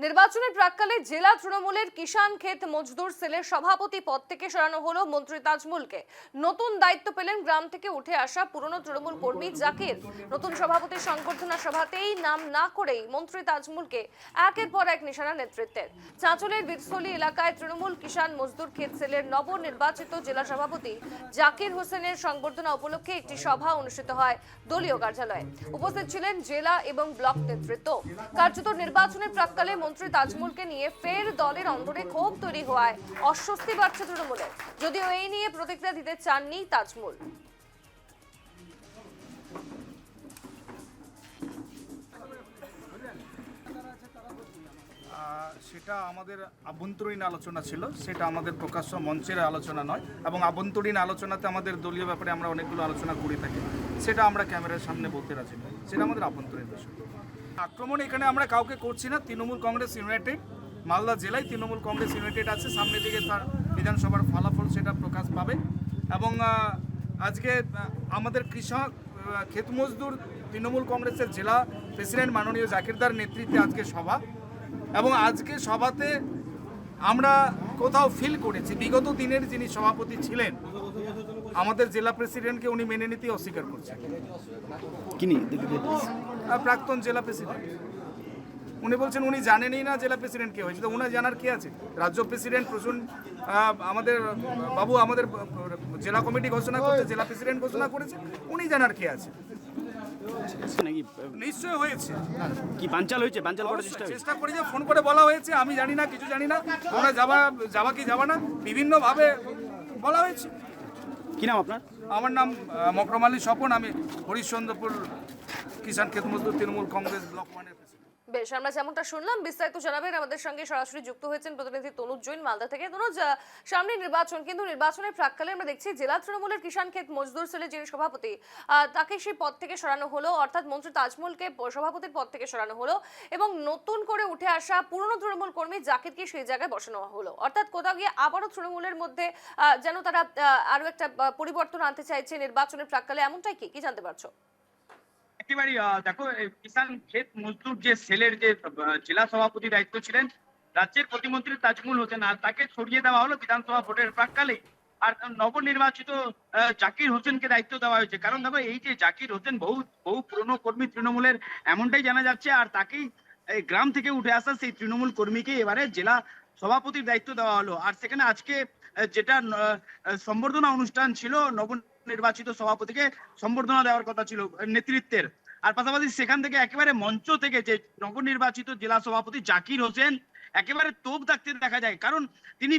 নির্বাচনের প্রাক্কালে জেলা তৃণমূলের কিষাণ ক্ষেত মজদুর সেলের সভাপতি পদ থেকে সরানো হলো মন্ত্রী তাজমুলকে। নতুন দায়িত্ব পেলেন গ্রাম থেকে উঠে আসা পুরনো তৃণমূল কর্মী জাকির। নতুন সভাপতির সংবর্ধনা সভাতেই নাম না করেই মন্ত্রী তাজমুলকে একের পর এক নিশানা নেতৃত্বের। চাঁচলের বীরস্থলী এলাকায় তৃণমূল কিষাণ মজদুর ক্ষেত সেলের নবনির্বাচিত জেলা সভাপতি জাকির হোসেনের সংবর্ধনা উপলক্ষে একটি সভা অনুষ্ঠিত হয় দলীয় কার্যালয়ে। উপস্থিত ছিলেন জেলা এবং ব্লক নেতৃত্ব। কার্যত নির্বাচনের প্রাক্কালে মন্ত্রী তাজমুলকে নিয়ে ফের দলের অন্তরে ক্ষোভ তৈরি হওয়ায় অস্বস্তি বাড়ছে তৃণমূলের। যদিও এই নিয়ে প্রতিক্রিয়া দিতে চাননি তাজমুল। সেটা আমাদের আভ্যন্তরীণ আলোচনা ছিল, সেটা আমাদের প্রকাশ্য মঞ্চের আলোচনা নয়। এবং আভ্যন্তরীণ আলোচনাতে আমাদের দলীয় ব্যাপারে আমরা অনেকগুলো আলোচনা করে থাকি, সেটা আমরা ক্যামেরার সামনে বলতে রাজি নই, সেটা আমাদের আভ্যন্তরীণ বিষয়। আক্রমণ এখানে আমরা কাউকে করছি না। তৃণমূল কংগ্রেস ইউনাইটেড, মালদা জেলায় তৃণমূল কংগ্রেস ইউনাইটেড আছে। সামনের দিকে তার বিধানসভার ফলাফল সেটা প্রকাশ পাবে। এবং আজকে আমাদের কৃষক ক্ষেত মজদুর তৃণমূল কংগ্রেসের জেলা প্রেসিডেন্ট মাননীয় জাকিরদার নেতৃত্বে আজকে সভা। এবং আজকে সভাতে আমরা কোথাও ফিল করেছি বিগত দিনের যিনি সভাপতি ছিলেন আমাদের জেলা প্রেসিডেন্টকে উনি মেনে নিতে অস্বীকার করছেন। প্রাক্তন জেলা প্রেসিডেন্ট উনি বলছেন উনি জানেনই না জেলা প্রেসিডেন্ট কে হয়েছে। তো উনি জানার কি আছে? রাজ্য প্রেসিডেন্ট প্রসূন আমাদের বাবু আমাদের জেলা কমিটি ঘোষণা করছে, জেলা প্রেসিডেন্ট ঘোষণা করেছে, উনি জানার কি আছে? নিশ্চয় হয়েছে। কি বানচাল হয়েছে? বানচাল করার চেষ্টা করি যে ফোন করে বলা হয়েছে, আমি জানি না, কিছু জানি না, আমরা যাবা কি যাবা না বিভিন্নভাবে বলা হয়েছে। কি নাম আপনার? আমার নাম মকরম আলী স্বপন। আমি হরিশ্চন্দ্রপুর কিষাণ ক্ষেত মজদুর তৃণমূল কংগ্রেস ব্লক 1-এর প্রেসিডেন্ট। বেশ, আমরা যেমনটা শুনলাম বিস্তারিত জানাবেন। আমাদের সঙ্গে সরাসরি যুক্ত হয়েছেন প্রতিনিধি তনুজ জৈন মালদা থেকে। তনুজ, সামনে নির্বাচন, কিন্তু নির্বাচনের প্রাক্কালে আমরা দেখছি জেলা তৃণমূলের কিষাণ ক্ষেত মজদুর সেলের যিনি সভাপতি তাকে সেই পদ থেকে সরানো হলো, অর্থাৎ মন্ত্রী তাজমুলকে সভাপতির পদ থেকে সরানো হলো এবং নতুন করে উঠে আসা পুরনো তৃণমূল কর্মী জাকিরকে সেই জায়গায় বসানো হলো। অর্থাৎ কোথাও গিয়ে আবারও তৃণমূলের মধ্যে যেন তারা আরো একটা পরিবর্তন আনতে চাইছে নির্বাচনের প্রাক্কালে, এমনটাই কি জানতে পারছো? একেবারে দেখো, কিষাণ ক্ষেত মজদুর যে সেলের যে জেলা সভাপতি দায়িত্ব ছিলেন রাজ্যের প্রতিমন্ত্রী তাজমুল হোসেন, আর তাকে সরিয়ে দেওয়া হলো বিধানসভা ভোটের প্রাক্কালে। আর নবনির্বাচিত জাকির হোসেনকে দায়িত্ব দেওয়া হয়েছে। কারণ দেখো, এই যে জাকির হোসেন বহু পুরনো কর্মী তৃণমূলের, এমনটাই জানা যাচ্ছে। আর তাকেই গ্রাম থেকে উঠে আসা সেই তৃণমূল কর্মীকে এবারে জেলা সভাপতির দায়িত্ব দেওয়া হলো। আর সেখানে আজকে যেটা সম্বর্ধনা অনুষ্ঠান ছিল, নবনির্বাচিত সভাপতিকে সম্বর্ধনা দেওয়ার কথা ছিল নেতৃত্বের। আর পাশাপাশি সেখান থেকে একেবারে মঞ্চ থেকে যে নবনির্বাচিত জেলা সভাপতি জাকির হোসেন একেবারে তোপ থাকতে দেখা যায়। কারণ তিনি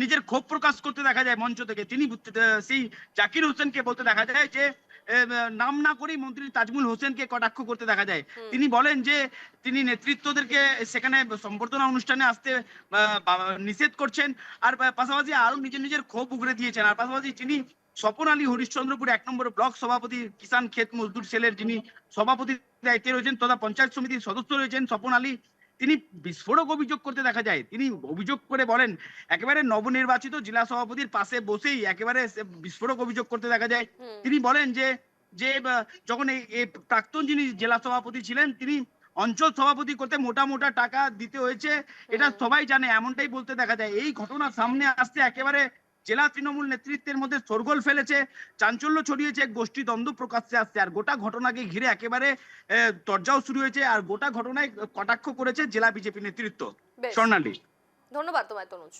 নিজের ক্ষোভ প্রকাশ করতে দেখা যায় মঞ্চ থেকে। তিনি সেই জাকির হোসেনকে বলতে দেখা যায় যে নাম না করেই মন্ত্রী তাজমুল হোসেনকে কটাক্ষ করতে দেখা যায়। তিনি বলেন যে তিনি নেতৃত্বদেরকে সেখানে সম্বর্ধনা অনুষ্ঠানে আসতে নিষেধ করছেন। আর পাশাপাশি আরো নিজের ক্ষোভ উগরে দিয়েছেন। আর পাশাপাশি তিনি স্বপন আলী হরিশ্চন্দ্রপুর 1 নম্বর ব্লক সভাপতি কিষাণ ক্ষেত মজদুর সেলের যিনি সভাপতি দায়িত্বে রয়েছেন তথা পঞ্চায়েত সমিতির সদস্য রয়েছেন স্বপন আলী, তিনি বিস্ফোরক অভিযোগ করতে দেখা যায়। তিনি অভিযোগ করে বলেন, একেবারে নবনির্বাচিত জেলা সভাপতির পাশে বসেই একেবারে বিস্ফোরক অভিযোগ করতে দেখা যায়। তিনি বলেন যে যখন এই প্রাক্তন যিনি জেলা সভাপতি ছিলেন তিনি অঞ্চল সভাপতি করতে মোটা টাকা দিতে হয়েছে, এটা সবাই জানে, এমনটাই বলতে দেখা যায়। এই ঘটনা সামনে আসতে একেবারে জেলা তৃণমূল নেতৃত্বের মধ্যে শোরগোল ফেলেছে, চাঞ্চল্য ছড়িয়েছে, গোষ্ঠী দ্বন্দ্ব প্রকাশ্যে আসছে। আর গোটা ঘটনাকে ঘিরে একেবারে তরজাও শুরু হয়েছে। আর গোটা ঘটনায় কটাক্ষ করেছে জেলা বিজেপি নেতৃত্ব। স্বর্ণালী, ধন্যবাদ তোমায় তনুজ।